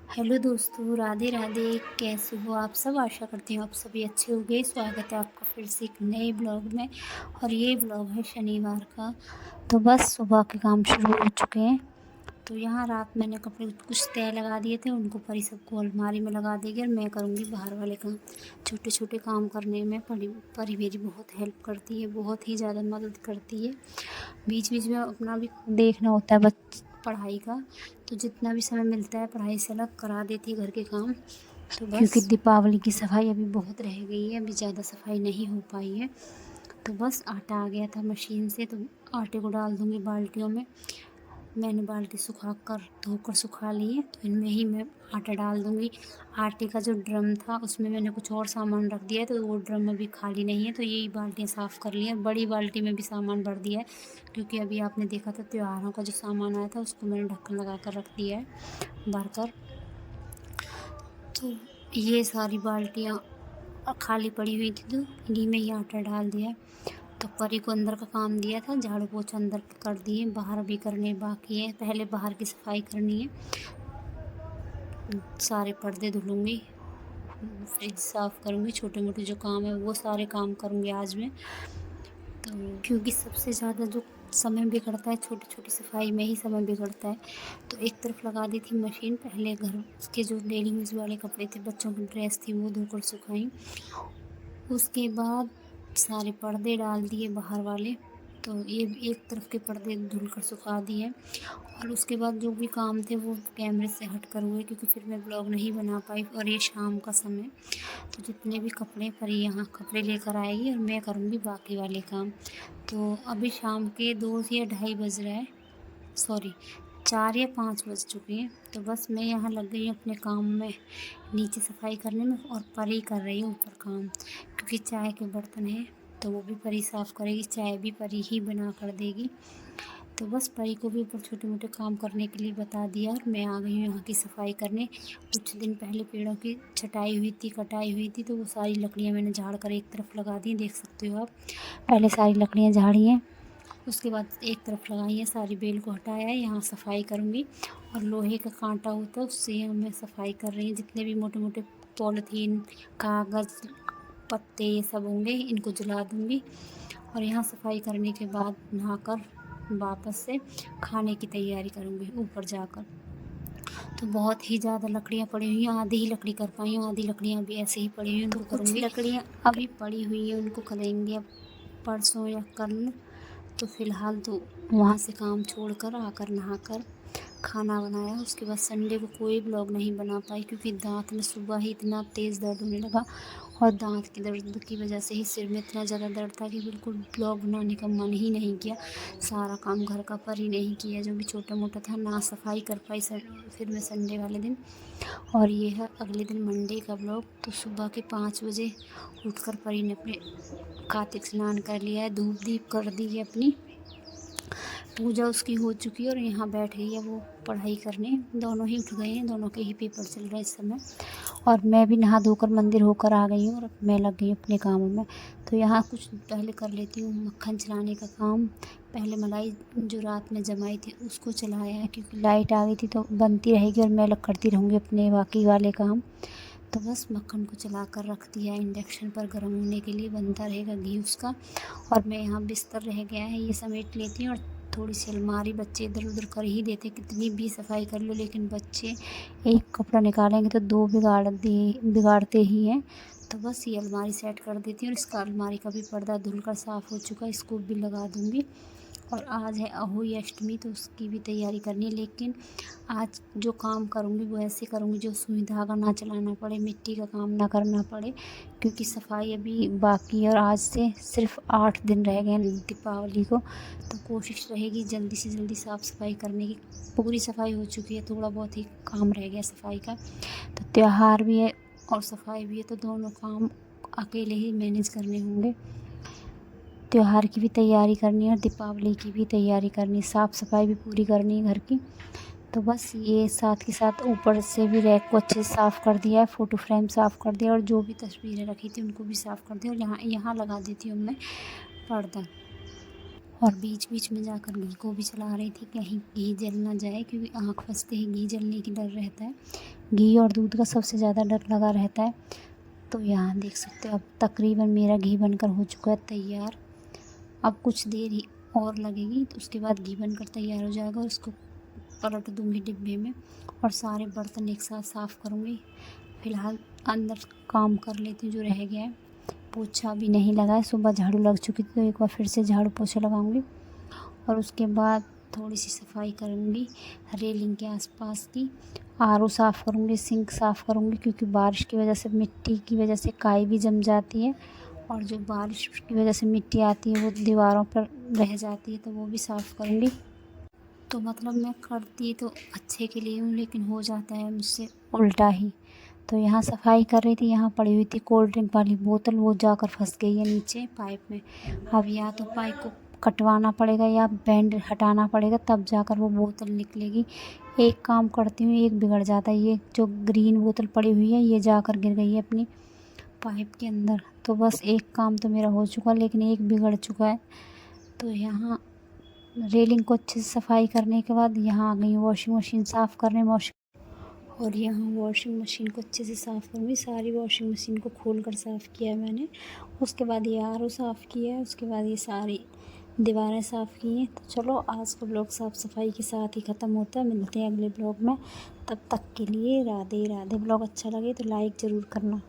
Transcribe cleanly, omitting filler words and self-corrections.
Hello दोस्तों, राधे राधे। कैसे हो आप सब? आशा करती हूँ आप सभी अच्छे होंगे। स्वागत है आपका फिर से एक नए ब्लॉग में। और ये ब्लॉग है शनिवार का। तो बस सुबह के काम शुरू हो चुके हैं। तो यहाँ रात मैंने कपड़े कुछ तय लगा दिए थे, उनको परी सबको अलमारी में लगा देगी और मैं करूँगी बाहर वाले काम। छोटे छोटे काम करने में परी परी मेरी बहुत हेल्प करती है, बहुत ही ज़्यादा मदद करती है। बीच बीच में अपना भी देखना होता है पढ़ाई का। तो जितना भी समय मिलता है पढ़ाई से अलग करा देती है घर के काम। तो बस क्योंकि दीपावली की सफाई अभी बहुत रह गई है, अभी ज़्यादा सफाई नहीं हो पाई है। तो बस आटा आ गया था मशीन से, तो आटे को डाल दूँगी बाल्टियों में। मैंने बाल्टी धोकर सुखा ली है, तो इनमें ही मैं आटा डाल दूँगी। आटे का जो ड्रम था उसमें मैंने कुछ और सामान रख दिया है, तो वो ड्रम अभी खाली नहीं है, तो यही बाल्टियाँ साफ़ कर ली हैं। बड़ी बाल्टी में भी सामान भर दिया है, क्योंकि अभी आपने देखा था त्योहारों का जो सामान आया था उसको मैंने ढक्कन लगा कर रख दिया है भरकर। तो ये सारी बाल्टियाँ खाली पड़ी हुई थी, तो इन्हीं में ही आटा डाल दिया। तो परी को अंदर का काम दिया था, झाड़ू पोछा अंदर के कर दिए, बाहर भी करने बाकी है। पहले बाहर की सफाई करनी है, सारे पर्दे धुलूँगी, फ्रिज साफ़ करूँगी, छोटे मोटे जो काम है वो सारे काम करूँगी आज मैं। तो क्योंकि सबसे ज़्यादा जो समय बिगड़ता है छोटी छोटी सफाई में ही समय बिगड़ता है। तो एक तरफ लगा दी थी मशीन, पहले घर के जो डेली यूज़ वाले कपड़े थे, बच्चों की ड्रेस थी, वो धोकर सुखाई। उसके बाद सारे पर्दे डाल दिए बाहर वाले, तो ये एक तरफ के पर्दे धुल कर सुखा दिए। और उसके बाद जो भी काम थे वो कैमरे से हट कर हुए, क्योंकि फिर मैं ब्लॉग नहीं बना पाई। और ये शाम का समय, तो जितने भी कपड़े परी यहाँ कपड़े लेकर आएगी और मैं करूँगी बाकी वाले काम। तो अभी शाम के 2 या ढाई बज रहा है, सॉरी 4 या 5 बज चुके हैं। तो बस मैं यहाँ लग गई हूँ अपने काम में, नीचे सफाई करने में, और परी कर रही है ऊपर काम, क्योंकि चाय के बर्तन हैं तो वो भी परी साफ़ करेगी, चाय भी परी ही बना कर देगी। तो बस परी को भी ऊपर छोटे मोटे काम करने के लिए बता दिया और मैं आ गई हूँ यहाँ की सफाई करने। कुछ दिन पहले पेड़ों की छटाई हुई थी, कटाई हुई थी, तो वो सारी लकड़ियाँ मैंने झाड़ कर एक तरफ लगा दी, देख सकते हो आप। पहले सारी लकड़ियाँ झाड़ी हैं, उसके बाद एक तरफ लगाई है, सारी बेल को हटाया है, यहाँ सफाई करूँगी। और लोहे का कांटा होता है उससे यहाँ मैं सफाई कर रही हूँ। जितने भी मोटे मोटे पॉलीथीन, कागज़, पत्ते ये सब होंगे इनको जला दूँगी। और यहाँ सफाई करने के बाद नहाकर वापस से खाने की तैयारी करूँगी ऊपर जाकर। तो बहुत ही ज़्यादा लकड़ियाँ पड़ी हुई हैं, आधी ही लकड़ी कर पाई हूँ, आधी लकड़ियाँ अभी ऐसे ही पड़ी हुई हैं, उनको करूँगी। कुछ लकड़ियाँ अभी पड़ी हुई हैं, उनको करेंगे अब परसों या कल। तो फ़िलहाल तो वहाँ से काम छोड़कर आकर नहाकर खाना बनाया। उसके बाद संडे को कोई ब्लॉग नहीं बना पाई, क्योंकि दाँत में सुबह ही इतना तेज़ दर्द होने लगा, और दाँत के दर्द की वजह से ही सिर में इतना ज़्यादा दर्द था कि बिल्कुल ब्लॉग बनाने का मन ही नहीं किया। सारा काम घर का परी नहीं किया, जो भी छोटा मोटा था, ना सफाई कर पाई फिर मैं संडे वाले दिन। और ये है अगले दिन मंडे का ब्लॉग। तो सुबह के 5 बजे उठकर परी ने अपने कार्तिक स्नान कर लिया है, धूप दीप कर दी है, अपनी पूजा उसकी हो चुकी है, और यहाँ बैठ गई है वो पढ़ाई करने। दोनों ही उठ गए हैं, दोनों के ही पेपर चल रहे हैं इस समय। और मैं भी नहा धोकर मंदिर होकर आ गई हूँ, और मैं लग गई अपने कामों में। तो यहाँ कुछ पहले कर लेती हूँ मक्खन चलाने का काम। पहले मलाई जो रात में जमाई थी उसको चलाया है, क्योंकि लाइट आ गई थी तो बनती रहेगी और मैं लग करती रहूँगी अपने बाकी वाले काम। तो बस मक्खन को चला कर रख दिया इंडक्शन पर गर्म होने के लिए, बनता रहेगा घी उसका। और मैं यहाँ बिस्तर रह गया है ये समेट लेती हूँ, और थोड़ी सी अलमारी, बच्चे इधर उधर कर ही देते, कितनी भी सफाई कर लो लेकिन बच्चे एक कपड़ा निकालेंगे तो दो बिगाड़ते ही हैं। तो बस ये अलमारी सेट कर देती हूँ, और इसका अलमारी का भी पर्दा धुल कर साफ़ हो चुका है, इसको भी लगा दूँगी। और आज है अहोई अष्टमी, तो उसकी भी तैयारी करनी है। लेकिन आज जो काम करूँगी वो ऐसे करूँगी जो सुई धागा ना चलाना पड़े, मिट्टी का काम ना करना पड़े, क्योंकि सफाई अभी बाकी है और आज से सिर्फ 8 दिन रह गए हैं दीपावली को। तो कोशिश रहेगी जल्दी से जल्दी साफ़ सफाई करने की। पूरी सफाई हो चुकी है, थोड़ा बहुत ही काम रह गया सफाई का। तो त्यौहार भी है और सफाई भी है, तो दोनों काम अकेले ही मैनेज करने होंगे। त्योहार की भी तैयारी करनी है और दीपावली की भी तैयारी करनी है, साफ़ सफाई भी पूरी करनी है घर की। तो बस ये साथ के साथ ऊपर से भी रैक को अच्छे से साफ़ कर दिया है, फ़ोटो फ्रेम साफ़ कर दिया, और जो भी तस्वीरें रखी थी उनको भी साफ़ कर दिया। और यहाँ यहाँ लगा देती हूँ मैं पर्दा। और बीच-बीच में जाकर घी को भी चला रही थी, कहीं घी जल ना जाए, क्योंकि आँख फँसते ही घी जलने की डर रहता है। घी और दूध का सबसे ज़्यादा डर लगा रहता है। तो यहाँ देख सकते हो अब तकरीबन मेरा घी बनकर हो चुका है तैयार। अब कुछ देर ही और लगेगी, तो उसके बाद घी बनकर तैयार हो जाएगा। उसको पलट दूँगी डिब्बे में और सारे बर्तन एक साथ साफ़ करूँगी। फ़िलहाल अंदर काम कर लेती हूँ जो रह गया है। पोछा भी नहीं लगा है, सुबह झाड़ू लग चुकी थी, तो एक बार फिर से झाड़ू पोछा लगाऊँगी और उसके बाद थोड़ी-सी सफाई करूँगी रेलिंग के आस-पास की। आरओ साफ़ करूँगी, सिंक साफ़ करूँगी, क्योंकि बारिश की वजह से, मिट्टी की वजह से काई भी जम जाती है और जो बारिश की वजह से मिट्टी आती है वो दीवारों पर रह जाती है, तो वो भी साफ़ करूँगी। तो मतलब मैं करती तो अच्छे के लिए हूँ, लेकिन हो जाता है मुझसे उल्टा ही। तो यहाँ सफाई कर रही थी, यहाँ पड़ी हुई थी कोल्ड ड्रिंक वाली बोतल, वो जाकर फँस गई है नीचे पाइप में। अब या तो पाइप को कटवाना पड़ेगा या बैंड हटाना पड़ेगा, तब जाकर वो बोतल निकलेगी। एक काम करती हूँ, एक बिगड़ जाता है। ये जो ग्रीन बोतल पड़ी हुई है, ये जाकर गिर गई है अपनी पाइप के अंदर। तो बस एक काम तो मेरा हो चुका, लेकिन एक बिगड़ चुका है। तो यहाँ रेलिंग को अच्छे से सफाई करने के बाद यहाँ आ गई वॉशिंग मशीन साफ़ करने। और यहाँ वॉशिंग मशीन को अच्छे से साफ़ करूँगी। सारी वॉशिंग मशीन को खोल कर साफ़ किया है मैंने। उसके बाद ये आरओ साफ़ किया है, उसके बाद ये सारी दीवारें साफ़ की हैं। तो चलो आज का ब्लॉग साफ़ सफाई के साथ ही ख़त्म होता है। मिलते हैं अगले ब्लॉग में, तब तक के लिए राधे राधे। ब्लॉग अच्छा लगे तो लाइक ज़रूर करना।